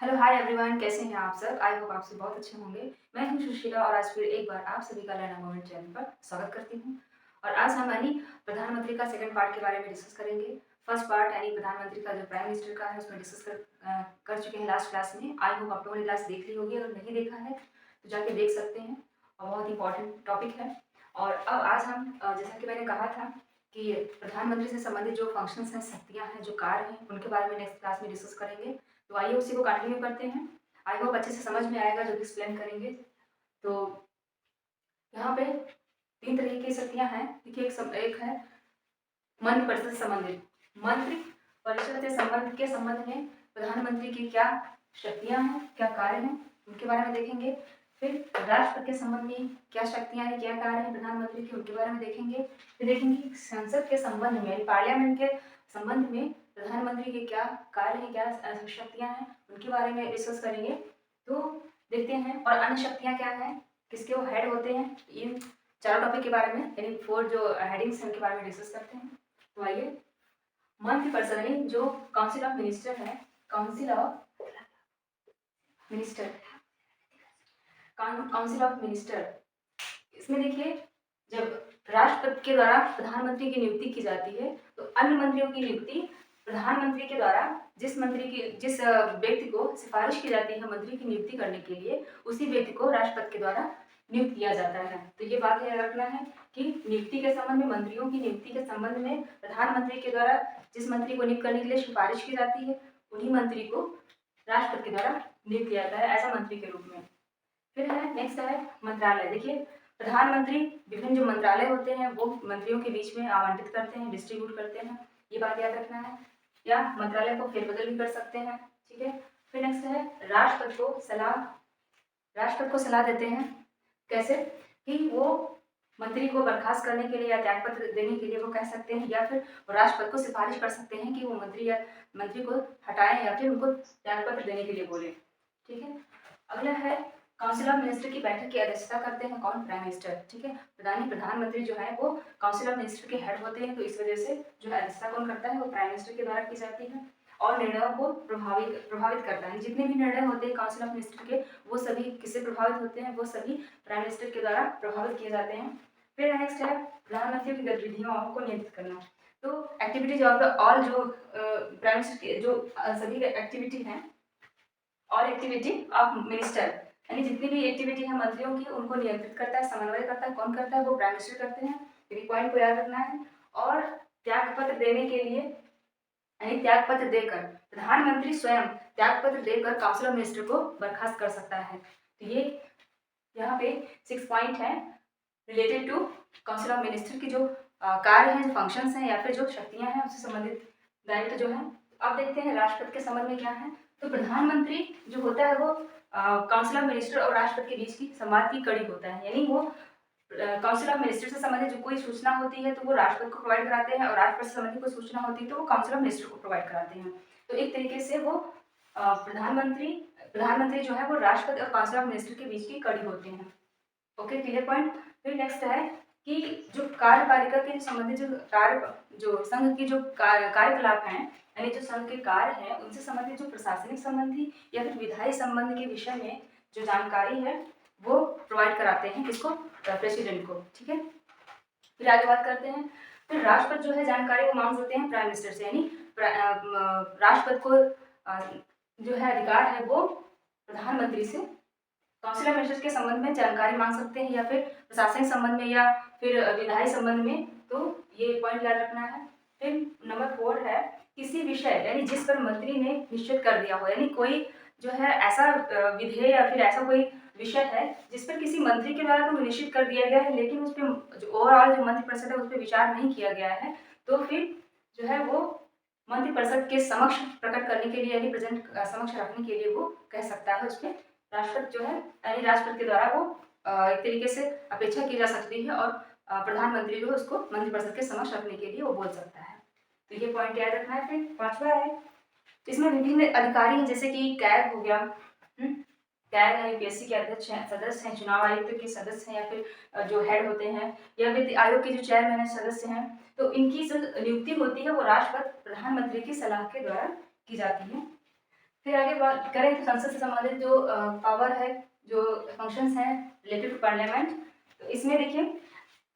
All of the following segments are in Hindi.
हेलो हाय एवरीवन, कैसे हैं आप सब? आई होप आप सब बहुत अच्छे होंगे। मैं हूं सुशीला और आज फिर एक बार आप सभी का लर्न मोमेंट चैनल पर स्वागत करती हूं। और आज हम यानी प्रधानमंत्री का सेकंड पार्ट के बारे में डिस्कस करेंगे। फर्स्ट पार्ट यानी प्रधानमंत्री का जो प्राइम मिनिस्टर का है उसमें डिस्कस कर चुके हैं लास्ट क्लास में। आई होप आप लोगों ने क्लास देख ली होगी, अगर नहीं देखा है तो जाके देख सकते हैं और बहुत इंपॉर्टेंट टॉपिक है। और अब आज हम जैसा कि मैंने कहा था कि प्रधानमंत्री से संबंधित जो फंक्शंस हैं, शक्तियाँ हैं, जो कार्य हैं, उनके बारे में नेक्स्ट क्लास में डिस्कस करेंगे। तो आइए उसी को कंटिन्यू करते हैं। आई होप अच्छे से समझ में आएगा जो भी एक्सप्लेन करेंगे। तो यहाँ पे 3 तरीके की शक्तियाँ हैं। देखिए एक है मंत्रि परिषद से संबंधित। मंत्रि परिषद से के संबंध में प्रधानमंत्री की क्या शक्तियाँ हैं, क्या कार्य हैं, उनके बारे में देखेंगे। फिर राष्ट्रपति के संबंध में क्या शक्तियाँ हैं, क्या कार्य हैं प्रधानमंत्री के, उनके बारे में देखेंगे। फिर देखेंगे संसद के संबंध में, पार्लियामेंट के संबंध में प्रधानमंत्री के क्या कार्य हैं, क्या शक्तियाँ हैं, उनके बारे में डिस्कस करेंगे। तो देखते हैं। और अन्य शक्तियाँ क्या हैं, किसके वो हेड होते हैं, इन चारों टॉपिक के बारे में यानी 4 जो हेडिंग्स हैं उनके बारे में डिस्कस करते हैं। तो आइए, मंत्रिपरिषद यानी जो काउंसिल ऑफ मिनिस्टर है, council of minister, council of minister, इसमें देखिए जब राष्ट्रपति के द्वारा प्रधानमंत्री की नियुक्ति की जाती है तो अन्य मंत्रियों की नियुक्ति प्रधानमंत्री के द्वारा जिस व्यक्ति को सिफारिश की जाती है मंत्री की नियुक्ति करने के लिए, उसी व्यक्ति को राष्ट्रपति के द्वारा नियुक्त किया जाता है। तो ये बात याद रखना है कि नियुक्ति के संबंध में, मंत्रियों की नियुक्ति के संबंध में प्रधानमंत्री के द्वारा जिस मंत्री को नियुक्त करने के लिए सिफारिश की जाती है, उन्हीं मंत्री को राष्ट्रपति के द्वारा नियुक्त किया जाता है ऐसा मंत्री के रूप में। फिर है नेक्स्ट है मंत्रालय। देखिए प्रधानमंत्री विभिन्न जो मंत्रालय होते हैं वो मंत्रियों के बीच में आवंटित करते हैं, डिस्ट्रीब्यूट करते हैं, ये बात याद रखना है। या मंत्रालय को फेरबदल भी कर सकते हैं, ठीक है। फिर नेक्स्ट है राष्ट्रपति को सलाह देते हैं। कैसे कि वो मंत्री को बर्खास्त करने के लिए या त्यागपत्र देने के लिए वो कह सकते हैं, या फिर राष्ट्रपति को सिफारिश कर सकते हैं कि वो मंत्री को हटाएं या फिर उनको त्यागपत्र देने के लिए बोले, ठीक है। अगला है काउंसिल ऑफ मिनिस्टर की बैठक की अध्यक्षता करते हैं कौन? प्राइम मिनिस्टर, ठीक है। प्रधानमंत्री जो है वो काउंसिल ऑफ मिनिस्टर के हेड होते हैं, तो इस वजह से जो है अध्यक्षता कौन करता है, वो प्राइम मिनिस्टर के द्वारा की जाती है और निर्णयों को प्रभावित करता है। जितने भी निर्णय होते हैं काउंसिल ऑफ मिनिस्टर के, वो सभी किससे प्रभावित होते हैं, वो सभी प्राइम मिनिस्टर के द्वारा प्रभावित किए जाते हैं। फिर नेक्स्ट है प्रधानमंत्री की गतिविधियों को नियंत्रित करना। तो एक्टिविटीज ऑफ द ऑल जो प्राइम मिनिस्टर के जो सभी एक्टिविटी हैं, और एक्टिविटी ऑफ मिनिस्टर यानी जितनी भी एक्टिविटी है मंत्रियों की, उनको नियंत्रित करता है, समन्वय करता है। कौन करता है? वो प्राइम मिनिस्टर करते हैं। ये पॉइंट को याद रखना है। और त्यागपत्र देने के लिए यानी त्यागपत्र देकर प्रधानमंत्री स्वयं त्यागपत्र देकर काउंसिल ऑफ मिनिस्टर को बर्खास्त कर सकता है। तो ये यहाँ पे 6 पॉइंट है related to council of minister की जो कार्य हैं, जो फंक्शंस हैं या फिर जो शक्तियां हैं उससे संबंधित दायित्व जो है। अब देखते हैं राष्ट्रपति के संबंध में क्या है। तो प्रधानमंत्री जो होता है वो काउंसिल ऑफ मिनिस्टर और राष्ट्रपति के बीच की संवाद की कड़ी होता है। यानी वो काउंसिल ऑफ मिनिस्टर से संबंधित जो कोई सूचना होती है तो वो राष्ट्रपति को प्रोवाइड कराते हैं, और राष्ट्रपति से संबंधित कोई सूचना होती है तो वो काउंसिल ऑफ मिनिस्टर को प्रोवाइड कराते हैं। तो एक तरीके से वो प्रधानमंत्री जो है वो राष्ट्रपति और काउंसिल ऑफ मिनिस्टर के बीच की कड़ी होते हैं। Okay, clear point. फिर नेक्स्ट है कि जो कार्यपालिका के संबंधित जो संघ की जो कार्यकलाप हैं, यानी जो संघ के कार्य हैं उनसे संबंधित जो प्रशासनिक संबंधी या फिर विधायी संबंध के विषय में जो जानकारी है वो प्रोवाइड कराते हैं किसको? प्रेसिडेंट को, ठीक है। फिर आगे बात करते हैं। फिर राष्ट्रपति जो है जानकारी वो मांग सकते हैं प्राइम मिनिस्टर से, यानी राष्ट्रपति को जो है अधिकार है वो प्रधानमंत्री से काउंसिल ऑफ मिनिस्टर्स के संबंध में जानकारी मांग सकते हैं, या फिर प्रशासनिक संबंध में या फिर विधायी संबंध में। तो ये पॉइंट याद रखना है। फिर नंबर 4 है किसी विषय यानी जिस पर मंत्री ने निश्चित कर दिया हो, यानी कोई जो है ऐसा विधेयक या फिर ऐसा कोई विषय है जिस पर किसी मंत्री के द्वारा तो निश्चित कर दिया गया है, लेकिन उस पर जो ओवरऑल जो मंत्रिपरिषद है उस पर विचार नहीं किया गया है, तो फिर जो है वो मंत्रिपरिषद के समक्ष प्रकट करने के लिए यानी प्रेजेंट समक्ष रखने के लिए वो कह सकता है। उस पर राष्ट्रपति जो है यानी राष्ट्रपति के द्वारा वो एक तरीके से अपेक्षा की जा सकती है, और प्रधानमंत्री जो है उसको मंत्रिपरिषद के समक्ष रखने के लिए वो बोल सकता है। तो ये पॉइंट याद रखना है। फिर 5वां है इसमें विभिन्न अधिकारी हैं, जैसे कि कैग हो गया। कैग है यूपीएससी के अध्यक्ष हैं, सदस्य हैं, चुनाव आयुक्त के सदस्य हैं, या फिर जो हेड होते हैं, या वित्त आयोग के जो चेयरमैन है, सदस्य हैं। तो इनकी जो नियुक्ति होती है वो राष्ट्रपति प्रधानमंत्री की सलाह के द्वारा की जाती है। फिर आगे बात करें तो संसद से संबंधित जो पावर है, जो फंक्शंस हैं रिलेटेड टू पार्लियामेंट, तो इसमें देखिए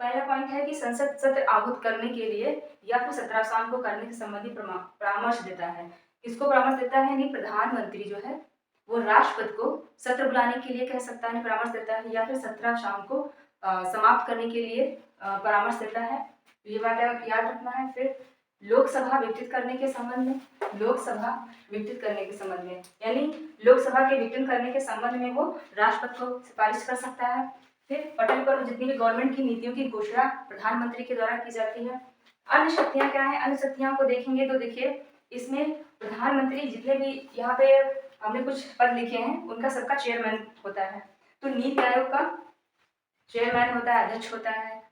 पहला पॉइंट है कि संसद सत्र आहूत करने के लिए या फिर सत्रावसान को करने से संबंधित परामर्श देता है। किसको परामर्श देता है? नहीं, प्रधानमंत्री जो है वो राष्ट्रपति को सत्र बुलाने के लिए कह सकता है, परामर्श देता है, या फिर सत्रावसान को समाप्त करने के लिए परामर्श देता है। ये बात याद रखना है। फिर लोकसभा विघटित करने के संबंध में, लोकसभा विघटित करने के संबंध में, यानी लोकसभा के विघटन करने के संबंध में वो राष्ट्रपति को सिफारिश कर सकता है। फिर पटल पर जितनी भी गवर्नमेंट की नीतियों की घोषणा प्रधानमंत्री के द्वारा की जाती है। अन्य शक्तियां क्या है? अन्य शक्तियों को देखेंगे तो देखिए इसमें प्रधानमंत्री जितने भी यहाँ पे हमने कुछ पद लिखे हैं उनका सबका चेयरमैन होता है। तो नीति आयोग का चेयरमैन होता है, अध्यक्ष होता है,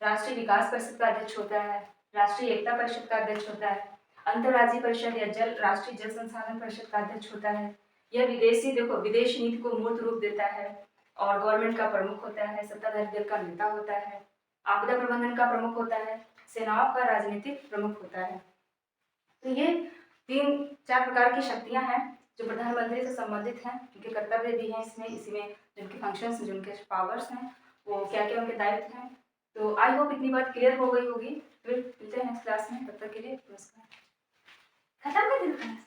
राष्ट्रीय विकास परिषद का अध्यक्ष होता है, राष्ट्रीय एकता परिषद का अध्यक्ष होता है, अंतर्राज्यीय परिषद या राष्ट्रीय जल संसाधन परिषद का अध्यक्ष होता है। यह विदेश नीति को मूर्त रूप देता है और गवर्नमेंट का प्रमुख होता है, सत्ताधारी दल का नेता होता है, आपदा प्रबंधन का प्रमुख होता है, सेनाओं का राजनीतिक प्रमुख होता है। तो ये 3-4 प्रकार की शक्तियां हैं जो प्रधानमंत्री से संबंधित हैं, उनके कर्तव्य भी हैं इसमें, इसी में जिनके फंक्शंस, जिनके पावर्स हैं, वो क्या क्या उनके दायित्व हैं। तो आई होप इतनी बात क्लियर हो गई होगी। फिर मिलते हैं नेक्स्ट क्लास में, तब तक के लिए नमस्कार। खत्म कर दिन क्लास।